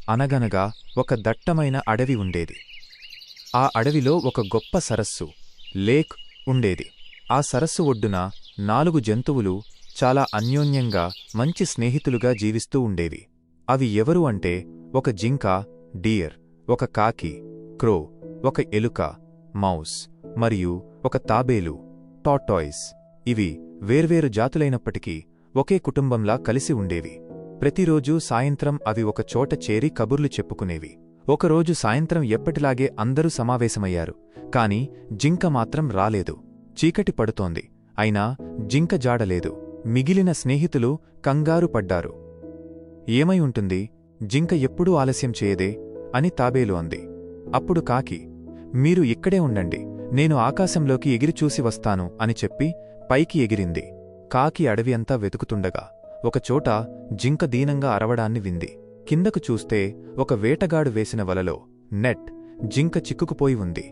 అనగనగా ఒక దట్టమైన అడవి ఉండేది. ఆ అడవిలో ఒక గొప్ప సరస్సు, లేక్ ఉండేది. ఆ సరస్సు ఒడ్డున 4 జంతువులు చాలా అన్యోన్యంగా మంచి స్నేహితులుగా జీవిస్తూ ఉండేవి. అవి ఎవరు అంటే ఒక జింక, డియర్, ఒక కాకి, క్రో, ఒక ఎలుక, మౌస్, మరియు ఒక తాబేలు, టార్టాయిస్. ఇవి వేర్వేరు జాతులైనప్పటికీ ఒకే కుటుంబంలా కలిసి ఉండేవి. ప్రతిరోజూ సాయంత్రం అవి ఒక చోట చేరి కబుర్లు చెప్పుకునేవి. ఒకరోజు సాయంత్రం ఎప్పటిలాగే అందరూ సమావేశమయ్యారు. కాని జింక మాత్రం రాలేదు. చీకటి పడుతోంది. అయినా జింక జాడలేదు. మిగిలిన స్నేహితులు కంగారు పడ్డారు. ఏమై ఉంటుంది, జింక ఎప్పుడూ ఆలస్యం చేయదే అని తాబేలు అంది. అప్పుడు కాకి, మీరు ఇక్కడే ఉండండి, నేను ఆకాశంలోకి ఎగిరిచూసి వస్తాను అని చెప్పి పైకి ఎగిరింది. కాకి అడవి అంతా వెతుకుతుండగా ఒకచోట జింక దీనంగా అరవడాన్ని వింది. కిందకు చూస్తే ఒక వేటగాడు వేసిన వలలో నెట్ జింక చిక్కుకుపోయి ఉంది.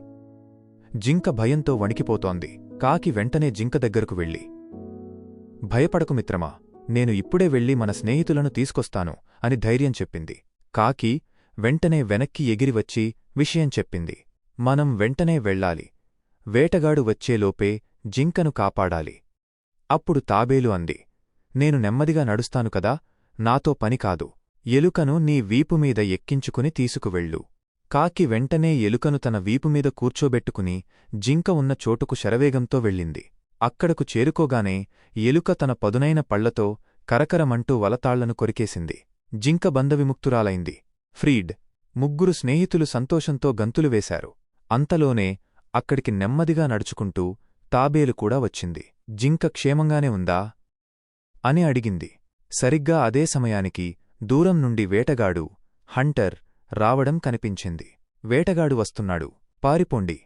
జింక భయంతో వణికిపోతోంది. కాకి వెంటనే జింక దగ్గరకు వెళ్ళి, భయపడకు మిత్రమా, నేను ఇప్పుడే వెళ్ళి మన స్నేహితులను తీసుకొస్తాను అని ధైర్యం చెప్పింది. కాకి వెంటనే వెనక్కి ఎగిరివచ్చి విషయం చెప్పింది. మనం వెంటనే వెళ్ళాలి. వేటగాడు వచ్చేలోపే జింకను కాపాడాలి. అప్పుడు తాబేలు అంది, నేను నెమ్మదిగా నడుస్తాను కదా, నాతో పనికాదు. ఎలుకను నీ వీపుమీద ఎక్కించుకుని తీసుకువెళ్ళు. కాకి వెంటనే ఎలుకను తన వీపుమీద కూర్చోబెట్టుకుని జింక ఉన్న చోటుకు శరవేగంతో వెళ్ళింది. అక్కడకు చేరుకోగానే ఎలుక తన పదునైన పళ్లతో కరకరమంటూ వలతాళ్లను కొరికేసింది. జింక బంధవిముక్తురాలైంది. ఫ్రీడ్. 3 స్నేహితులు సంతోషంతో గంతులు వేశారు. అంతలోనే అక్కడికి నెమ్మదిగా నడుచుకుంటూ తాబేలు కూడా వచ్చింది. జింక క్షేమంగానే ఉందా అని అడిగింది. సరిగ్గా అదే సమయానికి దూరం నుండి వేటగాడు, హంటర్, రావడం కనిపించింది. వేటగాడు వస్తున్నాడు, పారిపోండి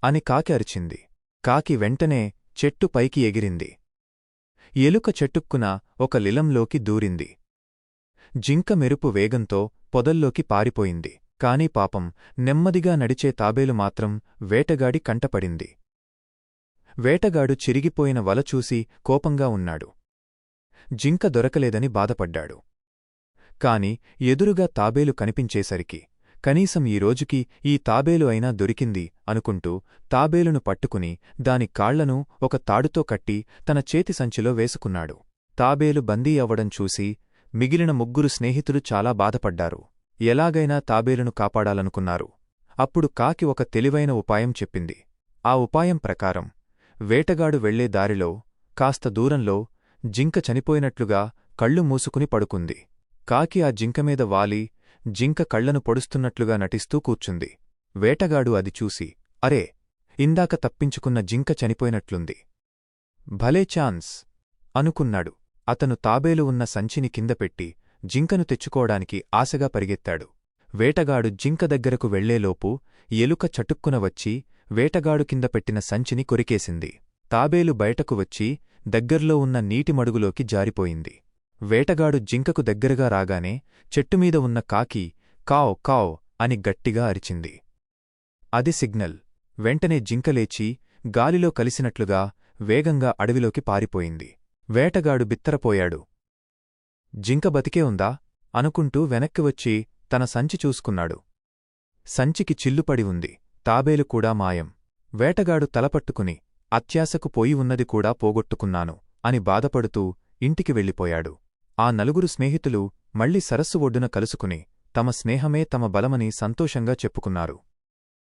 అని కాకి అరిచింది. కాకి వెంటనే చెట్టు పైకి ఎగిరింది. ఎలుక చెట్టుక్కున ఒక లిలంలోకి దూరింది. జింక మెరుపు వేగంతో పొదల్లోకి పారిపోయింది. కాని పాపం నెమ్మదిగా నడిచే తాబేలు మాత్రం వేటగాడి కంటపడింది. వేటగాడు చిరిగిపోయిన వల చూసి కోపంగా ఉన్నాడు. జింక దొరకలేదని బాధపడ్డాడు. కాని ఎదురుగా తాబేలు కనిపించేసరికి కనీసం ఈ రోజుకి ఈ తాబేలు అయినా దొరికింది అనుకుంటూ తాబేలును పట్టుకుని దాని కాళ్లను ఒక తాడుతో కట్టి తన చేతి సంచిలో వేసుకున్నాడు. తాబేలు బందీ అవ్వడం చూసి మిగిలిన 3 స్నేహితులు చాలా బాధపడ్డారు. ఎలాగైనా తాబేలును కాపాడాలనుకున్నారు. అప్పుడు కాకి ఒక తెలివైన ఉపాయం చెప్పింది. ఆ ఉపాయం ప్రకారం వేటగాడు వెళ్లే దారిలో కాస్త దూరంలో జింక చనిపోయినట్లుగా కళ్ళు మూసుకుని పడుకుంది. కాకి ఆ జింకమీద వాలి జింక కళ్లను పొడుస్తున్నట్లుగా నటిస్తూ కూర్చుంది. వేటగాడు అది చూసి, అరే, ఇందాక తప్పించుకున్న జింక చనిపోయినట్లుంది. భలే ఛాన్స్ అనుకున్నాడు. అతను తాబేలు ఉన్న సంచిని కిందపెట్టి జింకను తెచ్చుకోవడానికి ఆశగా పరిగెత్తాడు. వేటగాడు జింక దగ్గరకు వెళ్లేలోపు ఎలుక చటుక్కున వచ్చి వేటగాడు కింద పెట్టిన సంచిని కొరికేసింది. తాబేలు బయటకు వచ్చి దగ్గర్లో ఉన్న నీటి మడుగులోకి జారిపోయింది. వేటగాడు జింకకు దగ్గరగా రాగానే చెట్టుమీద ఉన్న కాకి కావ్ కావ్ అని గట్టిగా అరిచింది. అది సిగ్నల్. వెంటనే జింక లేచి గాలిలో కలిసినట్లుగా వేగంగా అడవిలోకి పారిపోయింది. వేటగాడు బిత్తరపోయాడు. జింక బతికే ఉందా అనుకుంటూ వెనక్కి వచ్చి తన సంచి చూసుకున్నాడు. సంచికి చిల్లుపడి ఉంది. తాబేలు కూడా మాయం. వేటగాడు తలపట్టుకుని అత్యాశకు పోయి ఉన్నది కూడా పోగొట్టుకున్నాను అని బాధపడుతూ ఇంటికి వెళ్ళిపోయాడు. ఆ 4 స్నేహితులు మళ్లీ సరస్సు ఒడ్డున కలుసుకుని తమ స్నేహమే తమ బలమని సంతోషంగా చెప్పుకున్నారు.